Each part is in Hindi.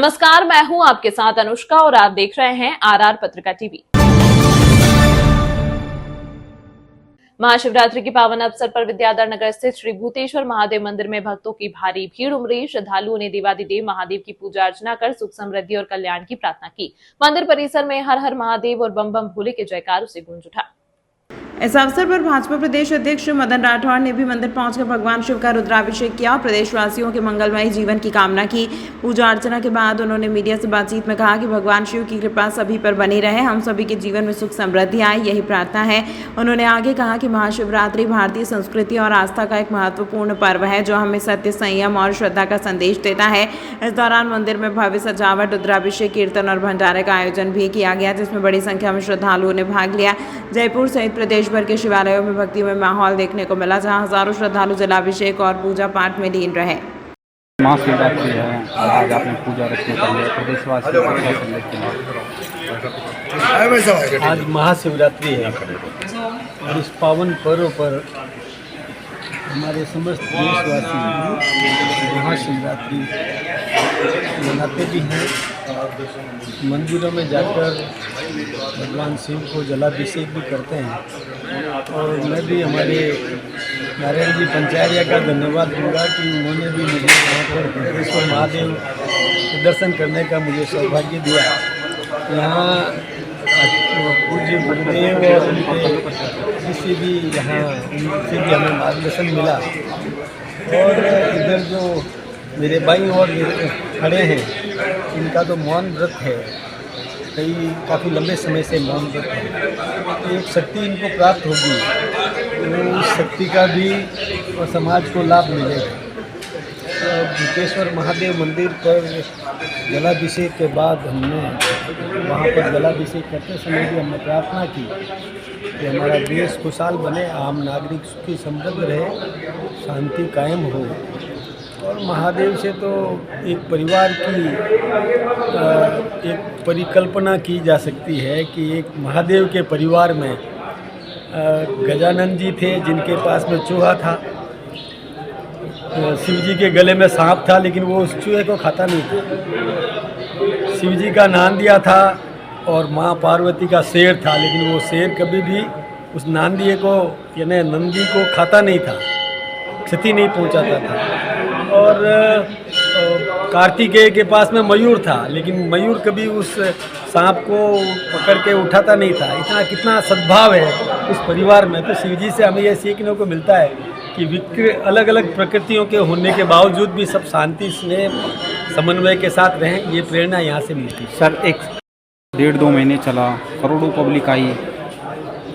नमस्कार, मैं हूं आपके साथ अनुष्का और आप देख रहे हैं आरआर पत्रिका टीवी। महाशिवरात्रि के पावन अवसर पर विद्याधर नगर स्थित श्री भूतेश्वर महादेव मंदिर में भक्तों की भारी भीड़ उमड़ी। श्रद्धालुओं ने देवादिदेव महादेव की पूजा अर्चना कर सुख समृद्धि और कल्याण की प्रार्थना की। मंदिर परिसर में हर हर महादेव और बम बम भोले के जयकारों से गूंज उठा। इस अवसर पर भाजपा प्रदेश अध्यक्ष मदन राठौड़ ने भी मंदिर पहुंचकर भगवान शिव का रुद्राभिषेक किया और प्रदेशवासियों के मंगलमय जीवन की कामना की। पूजा अर्चना के बाद उन्होंने मीडिया से बातचीत में कहा कि भगवान शिव की कृपा सभी पर बनी रहे, हम सभी के जीवन में सुख समृद्धि आए, यही प्रार्थना है। उन्होंने आगे कहा कि महाशिवरात्रि भारतीय संस्कृति और आस्था का एक महत्वपूर्ण पर्व है जो हमें सत्य, संयम और श्रद्धा का संदेश देता है। इस दौरान मंदिर में भव्य सजावट, रुद्राभिषेक, कीर्तन और भंडारे का आयोजन भी किया गया, जिसमें बड़ी संख्या में श्रद्धालुओं ने भाग लिया। जयपुर सहित प्रदेश भर के शिवालयों में भक्तिमय माहौल देखने को मिला, जहां हजारों श्रद्धालु जलाभिषेक और पूजा पाठ में लीन रहे। महाशिवरात्रि है और आज आपने पूजा रखने के लिए प्रदेशवासियों को क्या संदेश देना? आज महाशिवरात्रि है और इस पावन पर्व पर हमारे समस्त देशवासी महाशिवरात्रि मनाते भी हैं। मंदिरों में जाकर भगवान शिव को जलाभिषेक भी करते हैं और मैं भी हमारे नारायण जी पंचायत का धन्यवाद दूंगा कि उन्होंने भी मुझे यहाँ पर भूतेश्वर महादेव के दर्शन करने का मुझे सौभाग्य दिया। यहाँ पूज्य गुरुदेव और उनके किसी भी यहाँ उनसे भी हमें मार्गदर्शन मिला। और इधर जो मेरे भाई और खड़े हैं, इनका तो मौन व्रत है, काफ़ी लंबे समय से मौन व्रत है। एक शक्ति इनको प्राप्त होगी, तो उस शक्ति का भी और समाज को लाभ मिलेगा। भूतेश्वर महादेव मंदिर पर जलाभिषेक के बाद हमने वहाँ पर जलाभिषेक करते समय भी हमने प्रार्थना की कि हमारा देश खुशहाल बने, आम नागरिक सुखी समृद्ध रहे, शांति कायम हो। और महादेव से तो एक परिवार की एक परिकल्पना की जा सकती है कि एक महादेव के परिवार में गजानन जी थे जिनके पास में चूहा था, शिव जी के गले में सांप था लेकिन वो उस चूहे को खाता नहीं था। शिव जी का नांदिया था और माँ पार्वती का शेर था, लेकिन वो शेर कभी भी उस नांदिये को यानी नंदी को खाता नहीं था, क्षति नहीं पहुँचाता था। और कार्तिकेय के पास में मयूर था, लेकिन मयूर कभी उस सांप को पकड़ के उठाता नहीं था। इतना कितना सद्भाव है उस परिवार में। तो शिव जी से हमें यह सीखने को मिलता है कि अलग अलग प्रकृतियों के होने के बावजूद भी सब शांति, स्नेह, समन्वय के साथ रहें, ये प्रेरणा यहाँ से मिलती है। सर, 1-1.5-2 महीने चला, करोड़ों पब्लिक आई,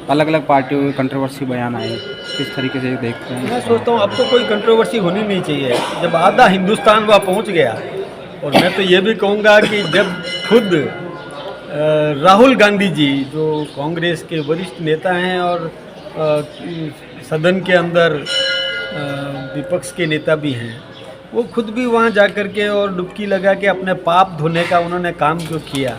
अलग अलग पार्टियों के कंट्रोवर्सी बयान आए, किस तरीके से देखते हैं? मैं सोचता हूँ अब तो कोई कंट्रोवर्सी होनी नहीं चाहिए, जब आधा हिंदुस्तान वहाँ पहुँच गया। और मैं तो ये भी कहूँगा कि जब खुद राहुल गांधी जी, जो कांग्रेस के वरिष्ठ नेता हैं और सदन के अंदर विपक्ष के नेता भी हैं, वो खुद भी वहाँ जा कर के और डुबकी लगा के अपने पाप धोने का उन्होंने काम जो किया,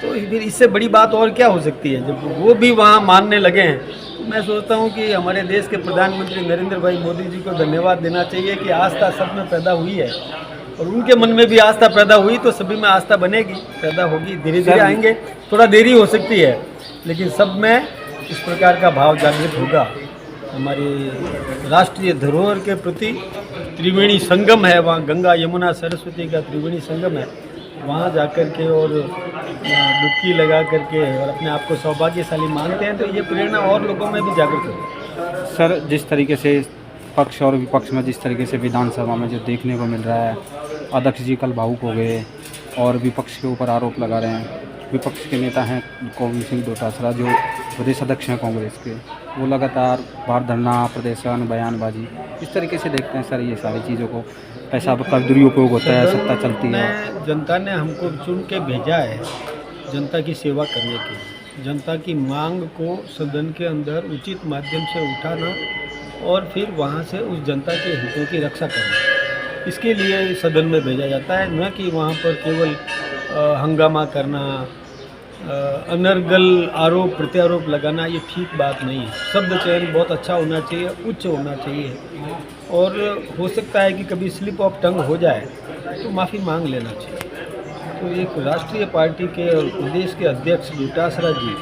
तो फिर इससे बड़ी बात और क्या हो सकती है। जब वो भी वहाँ मानने लगे हैं, तो मैं सोचता हूँ कि हमारे देश के प्रधानमंत्री नरेंद्र भाई मोदी जी को धन्यवाद देना चाहिए कि आस्था सब में पैदा हुई है और उनके मन में भी आस्था पैदा हुई तो सभी में आस्था बनेगी, पैदा होगी। धीरे धीरे आएंगे, थोड़ा देरी हो सकती है, लेकिन सब में इस प्रकार का भाव जागृत होगा। हमारे राष्ट्रीय धरोहर के प्रति त्रिवेणी संगम है, वहाँ गंगा यमुना सरस्वती का त्रिवेणी संगम है, वहाँ जाकर के और डुबकी लगा करके और अपने आप को सौभाग्यशाली मानते हैं, तो ये प्रेरणा और लोगों में भी जागृत होगी। सर, जिस तरीके से पक्ष और विपक्ष में जिस तरीके से विधानसभा में जो देखने को मिल रहा है, अध्यक्ष जी कल भावुक हो गए और विपक्ष के ऊपर आरोप लगा रहे हैं। विपक्ष के नेता हैं गोविंद सिंह डोटासरा, जो प्रदेश अध्यक्ष हैं कांग्रेस के, वो लगातार बाहर धरना प्रदर्शन, बयानबाजी, इस तरीके से देखते हैं सर ये सारी चीज़ों को? पैसा का दुरुपयोग होता है, सत्ता चलती है। जनता ने हमको चुन के भेजा है जनता की सेवा करने के, जनता की मांग को सदन के अंदर उचित माध्यम से उठाना और फिर वहाँ से उस जनता के हितों की रक्षा करना, इसके लिए सदन में भेजा जाता है। न कि वहाँ पर केवल हंगामा करना, अनर्गल आरोप प्रत्यारोप लगाना, ये ठीक बात नहीं है। शब्द चयन बहुत अच्छा होना चाहिए, उच्च होना चाहिए, और हो सकता है कि कभी स्लिप ऑफ टंग हो जाए तो माफ़ी मांग लेना चाहिए। तो एक राष्ट्रीय पार्टी के और प्रदेश के अध्यक्ष डोटासरा जी,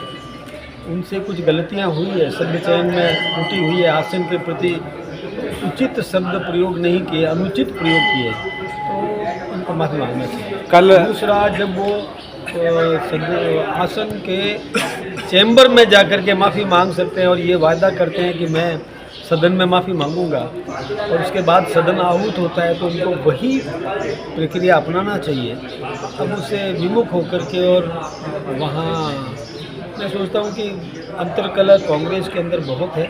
उनसे कुछ गलतियां हुई है, शब्द चयन में त्रुटि हुई है, आसन के प्रति उचित शब्द प्रयोग नहीं किए, अनुचित प्रयोग किए, तो उनको माफी मांगना चाहिए। कल दूसरा, जब वो आसन के चैम्बर में जाकर के माफ़ी मांग सकते हैं और ये वादा करते हैं कि मैं सदन में माफ़ी मांगूंगा, और उसके बाद सदन आहूत होता है, तो उनको वही प्रक्रिया अपनाना चाहिए। अब उससे विमुख होकर के, और वहाँ मैं सोचता हूँ कि अंतर्कलह कांग्रेस के अंदर बहुत है,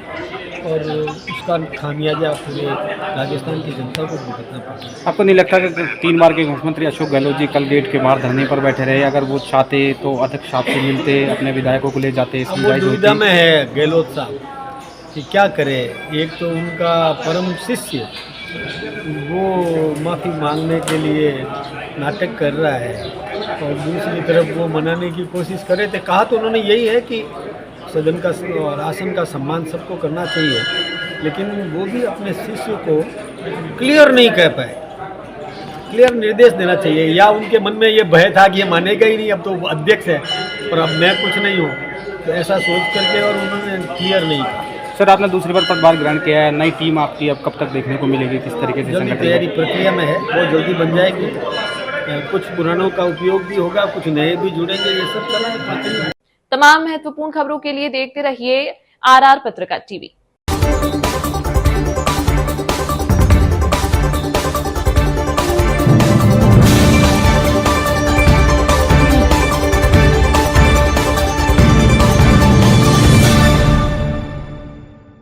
और उसका खामियाजा पूरे राजस्थान की जनता को भुगतना पड़ता है। आपको नहीं लगता कि 3 बार के मुख्यमंत्री अशोक गहलोत जी कल गेट के बाहर धरने पर बैठे रहे? अगर वो चाहते तो अध्यक्ष साहब से मिलते, अपने विधायकों को ले जाते, अब वो समझाइश दुविधा होती। में है गहलोत साहब कि क्या करे। एक तो उनका परम शिष्य वो माफ़ी मांगने के लिए नाटक कर रहा है, और दूसरी तरफ वो मनाने की कोशिश करे। तो कहा तो उन्होंने यही है कि सदन का और आसन का सम्मान सबको करना चाहिए, लेकिन वो भी अपने शिष्य को क्लियर नहीं कह पाए, क्लियर निर्देश देना चाहिए। या उनके मन में ये भय था कि ये मानेगा ही नहीं, अब तो अध्यक्ष है और अब मैं कुछ नहीं हूँ, तो ऐसा सोच करके और उन्होंने क्लियर नहीं कहा। सर, आपने दूसरी बार पदभार ग्रहण किया है, नई टीम आपकी अब कब तक देखने को मिलेगी? किस तरीके से जल्दी संगठन तैयारी प्रक्रिया में है, वो जल्दी बन जाएगी। कुछ पुरानों का उपयोग भी होगा, कुछ नए भी जुड़ेंगे, ये सब चला है प्रक्रिया। तमाम महत्वपूर्ण खबरों के लिए देखते रहिए RR पत्रकार टीवी।